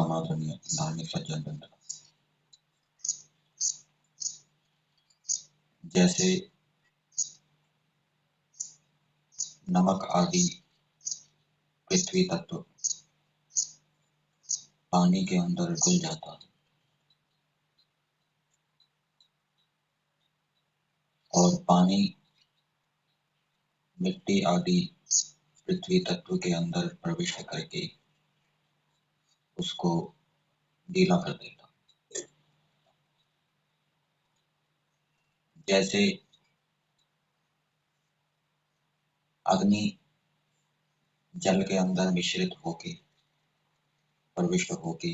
समादरणीय धार्मिक सज्जन वृंद, जैसे नमक आदि पृथ्वी तत्व पानी के अंदर घुल जाता है और पानी मिट्टी आदि पृथ्वी तत्व के अंदर प्रविष्ट करके उसको गीला कर देता। जैसे अग्नि जल के अंदर मिश्रित होके प्रविष्ट होके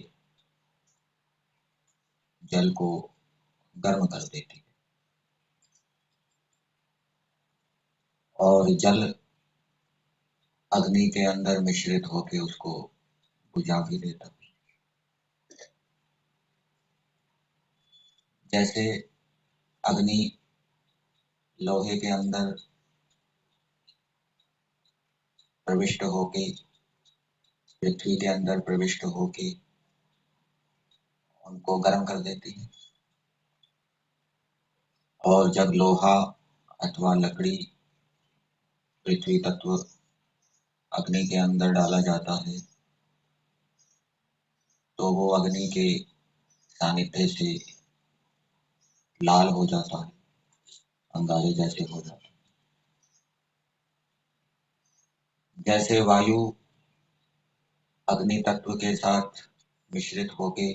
जल को गर्म कर देती है और जल अग्नि के अंदर मिश्रित होके उसको बुझा भी देता है। जैसे अग्नि लोहे के अंदर प्रविष्ट होके पृथ्वी के अंदर प्रविष्ट होके उनको गर्म कर देती है और जब लोहा अथवा लकड़ी पृथ्वी तत्व अग्नि के अंदर डाला जाता है तो वो अग्नि के सानिध्य से लाल हो जाता है, अंगारे जैसे हो जाता है। जैसे वायु अग्नि तत्व के साथ मिश्रित होके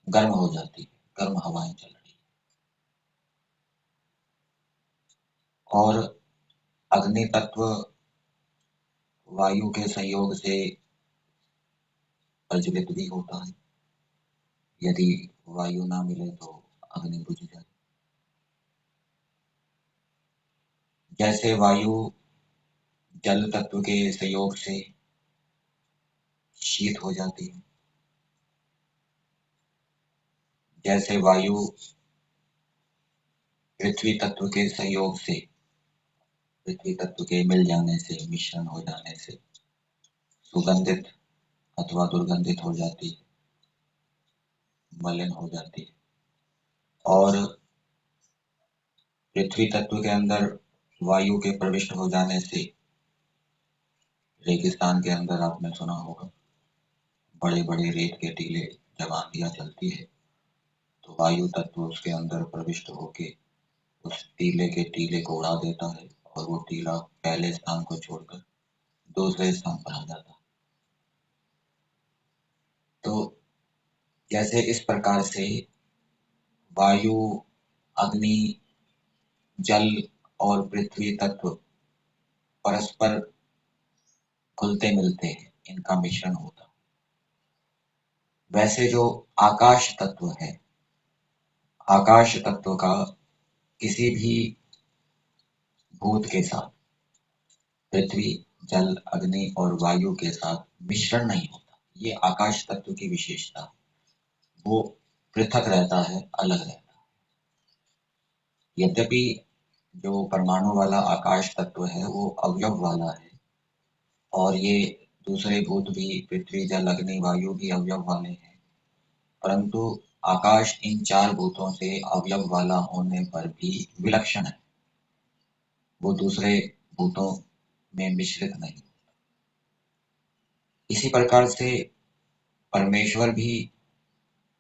गर्म हो जाती है, गर्म हवाएं चल रही और अग्नि तत्व वायु के संयोग से प्रज्वलित भी होता है। यदि वायु ना मिले तो अग्नि बुझ जाए। जैसे वायु जल तत्व के संयोग से शीत हो जाती है, जैसे वायु पृथ्वी तत्व के संयोग से पृथ्वी तत्व के मिल जाने से मिश्रण हो जाने से सुगंधित अथवा दुर्गंधित हो जाती है, मलिन हो जाती है और पृथ्वी तत्व के अंदर वायु के प्रविष्ट हो जाने से रेगिस्तान के अंदर आपने सुना होगा बड़े बड़े रेत के टीले जब आंधियां चलती है तो वायु तत्व उसके अंदर प्रविष्ट होके उस टीले के टीले को उड़ा देता है और वो टीला पहले स्थान को छोड़कर दूसरे स्थान पर आ जाता है। तो जैसे इस प्रकार से वायु अग्नि जल और पृथ्वी तत्व परस्पर घुलते मिलते हैं, इनका मिश्रण होता है। वैसे जो आकाश तत्व है, आकाश तत्व का किसी भी भूत के साथ पृथ्वी जल अग्नि और वायु के साथ मिश्रण नहीं होता। ये आकाश तत्व की विशेषता है, वो पृथक रहता है, अलग रहता है। यद्यपि जो परमाणु वाला आकाश तत्व है वो अवयव वाला है और ये दूसरे भूत भी पृथ्वी जल अग्नि वायु भी अवयव वाले हैं, परंतु आकाश इन चार भूतों से अवयव वाला होने पर भी विलक्षण है, वो दूसरे भूतों में मिश्रित नहीं। इसी प्रकार से परमेश्वर भी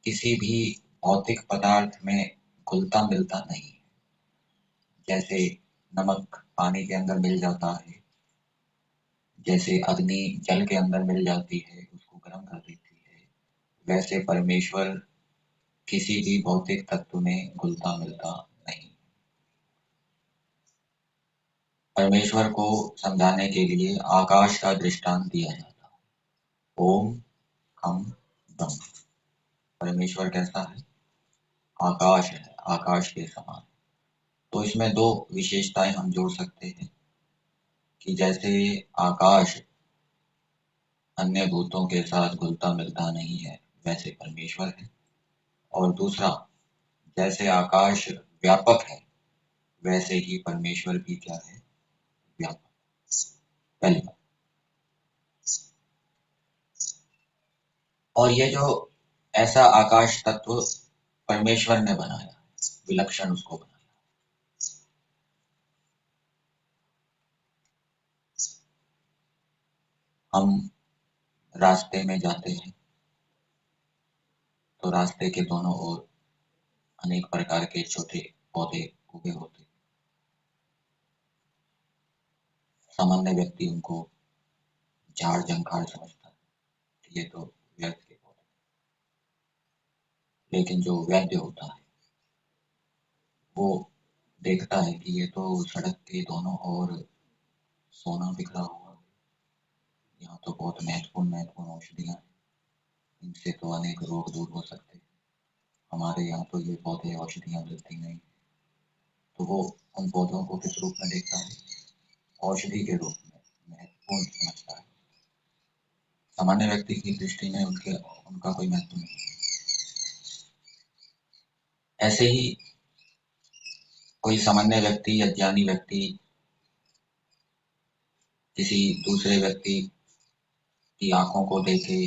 किसी भी भौतिक पदार्थ में घुलता मिलता नहीं। जैसे नमक पानी के अंदर मिल जाता है, जैसे अग्नि जल के अंदर मिल जाती है, उसको गर्म कर देती है, वैसे परमेश्वर किसी भी भौतिक तत्व में घुलता मिलता नहीं। परमेश्वर को समझाने के लिए आकाश का दृष्टांत दिया जाता है। ओम खम ब्रह्म। परमेश्वर कैसा है? आकाश है, आकाश के समान। तो इसमें दो विशेषताएं हम जोड़ सकते हैं कि जैसे आकाश अन्य भूतों के साथ घुलता मिलता नहीं है, वैसे परमेश्वर है। और दूसरा, जैसे आकाश व्यापक है वैसे ही परमेश्वर भी क्या है? व्यापक। पहली बात। और ये जो ऐसा आकाश तत्व परमेश्वर ने बनाया, विलक्षण उसको बनाया। हम रास्ते में जाते हैं तो रास्ते के दोनों ओर अनेक प्रकार के छोटे पौधे उगे होते हैं। सामान्य व्यक्ति उनको झाड़ झंखाड़ समझता है कि ये तो व्यर्थ के पौधे, लेकिन जो वैद्य होता है वो देखता है कि ये तो सड़क के दोनों ओर सोना बिखरा हुआ है, यहाँ तो बहुत महत्वपूर्ण महत्वपूर्ण औषधियाँ हैं, इनसे तो अनेक रोग दूर हो सकते हैं, हमारे यहाँ तो ये पौधे औषधियाँ मिलती नहीं। तो वो उन पौधों को किस रूप में देखता है? औषधि के रूप में महत्वपूर्ण समझता है। सामान्य व्यक्ति की दृष्टि में उनका कोई महत्व नहीं। ऐसे ही कोई सामान्य व्यक्ति या ज्ञानी व्यक्ति किसी दूसरे व्यक्ति की आंखों को देखे,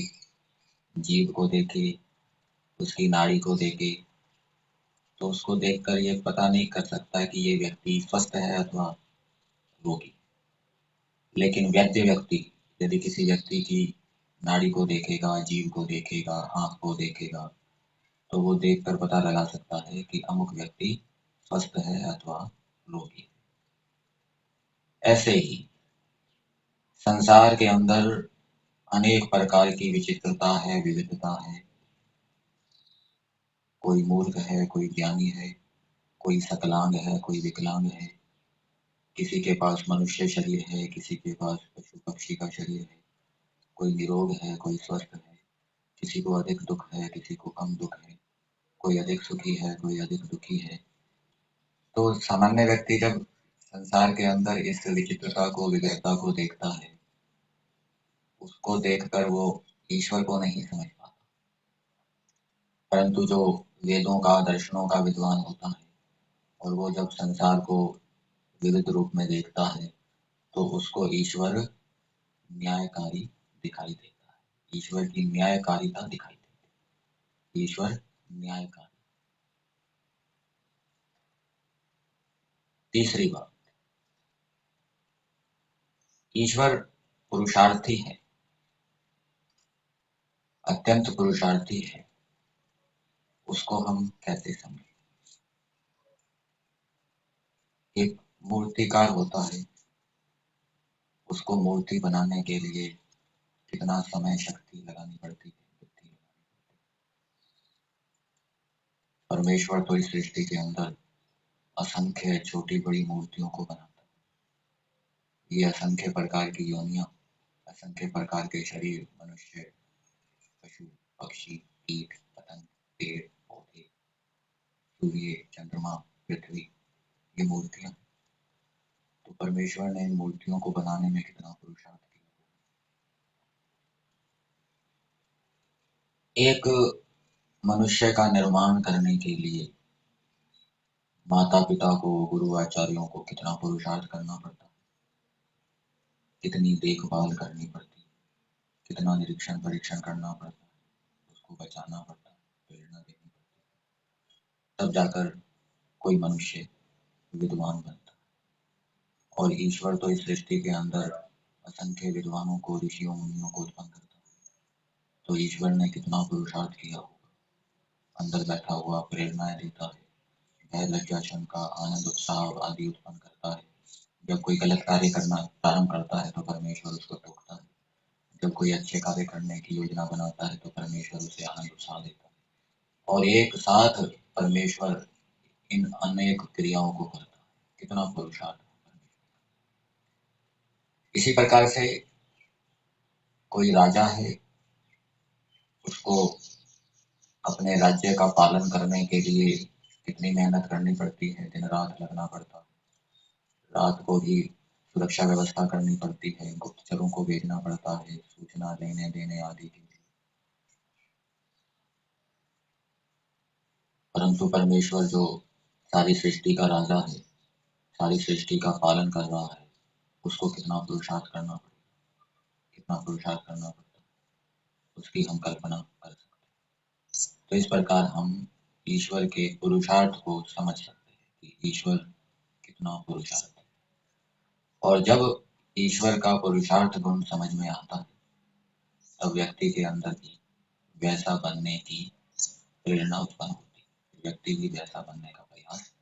जीभ को देखे, उसकी नाड़ी को देखे, तो उसको देखकर ये पता नहीं कर सकता कि ये व्यक्ति स्वस्थ है अथवा रोगी। लेकिन वैद्य व्यक्ति यदि किसी व्यक्ति की नाड़ी को देखेगा, जीभ को देखेगा, आंख को देखेगा, तो वो देखकर पता लगा सकता है कि अमुक व्यक्ति स्वस्थ है अथवा रोगी। ऐसे ही संसार के अंदर अनेक प्रकार की विचित्रता है, विविधता है। कोई मूर्ख है, कोई ज्ञानी है, कोई सकलांग है, कोई विकलांग है, किसी के पास मनुष्य शरीर है, किसी के पास पशु पक्षी का शरीर है, कोई निरोग है, कोई स्वस्थ है, किसी को अधिक दुख है, किसी को कम दुख है, कोई अधिक सुखी है, कोई अधिक दुखी है। तो सामान्य व्यक्ति जब संसार के अंदर इस विचित्रता को, विविधता को देखता है, उसको देखकर वो ईश्वर को नहीं समझ पाता। परंतु जो वेदों का, दर्शनों का विद्वान होता है और वो जब संसार को विविध रूप में देखता है तो उसको ईश्वर न्यायकारी दिखाई देता है। ईश्वर की न्यायकारिता दिखाई देती है। ईश्वर न्यायकारी। तीसरी बात, ईश्वर पुरुषार्थी है, अत्यंत पुरुषार्थी है। उसको हम कैसे समझें? एक मूर्तिकार होता है, उसको मूर्ति बनाने के लिए कितना समय, शक्ति लगानी पड़ती है, बुद्धि लगानी पड़ती है। परमेश्वर तो इस सृष्टि के अंदर असंख्य छोटी बड़ी मूर्तियों को बनाता है। ये असंख्य प्रकार की योनियां, असंख्य प्रकार के शरीर, मनुष्य, पशु, पक्षी, कीट, पतंग, पेड़ पौधे, सूर्य, चंद्रमा, पृथ्वी, ये मूर्तियां। तो परमेश्वर ने इन मूर्तियों को बनाने में कितना पुरुषार्थ किया। एक मनुष्य का निर्माण करने के लिए माता पिता को, गुरु आचार्यों को कितना पुरुषार्थ करना पड़ता है, कितनी देखभाल करनी पड़ती है, कितना निरीक्षण परीक्षण करना पड़ता है, उसको बचाना पड़ता है, प्रेरणा देनी पड़ती है, तब जाकर कोई मनुष्य विद्वान बनता है। और ईश्वर तो इस सृष्टि के अंदर असंख्य विद्वानों को, ऋषियों मुनियों को उत्पन्न करता है। तो ईश्वर ने कितना पुरुषार्थ किया होगा, अंदर बैठा हुआ प्रेरणाएं देता है, भय, लज्जा, शंका, आनंद, उत्साह आदि उत्पन्न करता है। जब कोई गलत कार्य करना प्रारंभ करता है तो परमेश्वर उसको टोकता है। जब कोई अच्छे कार्य करने की योजना बनाता है तो परमेश्वर उसे आनंद उत्साह देता है। और एक साथ परमेश्वर इन अनेक क्रियाओं को करता है। कितना पुरुषार्थ है। इसी प्रकार से कोई राजा है, उसको अपने राज्य का पालन करने के लिए कितनी मेहनत करनी पड़ती है, दिन रात लगना पड़ता है। रात को भी सुरक्षा व्यवस्था करनी पड़ती है, गुप्तचरों को भेजना पड़ता है, सूचना लेने देने आदि के लिए। परंतु परमेश्वर जो सारी सृष्टि का राजा है, सारी सृष्टि का पालन कर रहा है, उसको कितना पुरुषार्थ करना पड़ेगा, कितना पुरुषार्थ करना पड़ता है। उसकी हम कल्पना कर सकते हैं। तो इस प्रकार हम ईश्वर के पुरुषार्थ को समझ सकते हैं कि ईश्वर कितना पुरुषार्थ है। और जब ईश्वर का पुरुषार्थ गुण समझ में आता है तब व्यक्ति के अंदर भी वैसा बनने की प्रेरणा उत्पन्न होती है, व्यक्ति भी वैसा बनने का प्रयास